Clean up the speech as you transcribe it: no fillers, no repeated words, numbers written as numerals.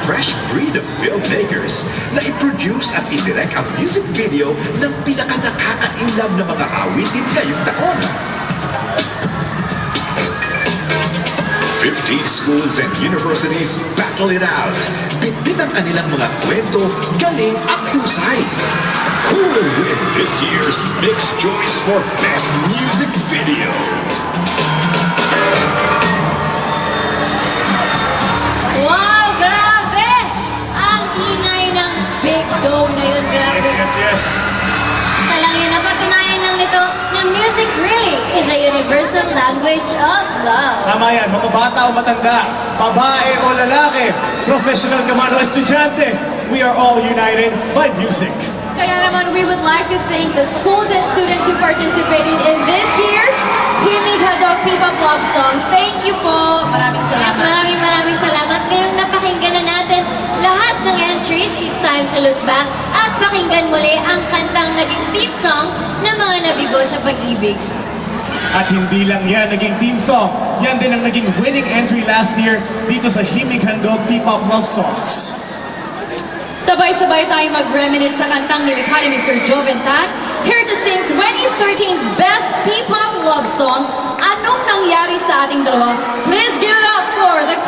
fresh breed of filmmakers na i-produce at i-direct ang music video ng pinaka-nakaka-inlove na mga awitin ngayong taon. 15 schools and universities battle it out. Bitbit ang kanilang mga kwento, galing at husay. Who will win this year's Mixed Choice for Best Music Video? Wow, grabe! Ang ingay ng Big Dome ngayon, grabe. Yes. Isa lang yan, napatunayan lang nito na music really is a universal language of love. Tama yan, mga bata o matanda, babae o lalaki, professional ka man o estudyante, we are all united by music. Kaya naman, we would like to thank the schools and students who participated in this year's Himig Hadog P-Pop Love Songs. Thank you po. Maraming Yes, salamat. maraming salamat. Ngayong napakinggan na natin lahat ng entries, it's time to look back at pakinggan muli ang kantang naging theme song ng mga nabigo sa pag-ibig. At hindi lang yan naging theme song, yan din ang naging winning entry last year dito sa Himig Handog P-Pop Love Songs. Sabay-sabay tayo mag-reminisce sa kantang nilikha ni Mr. Joven Tan, here to sing 2013's Best P-Pop Love Song, Anong Nangyari sa Ating Dalawa? Please give it up for the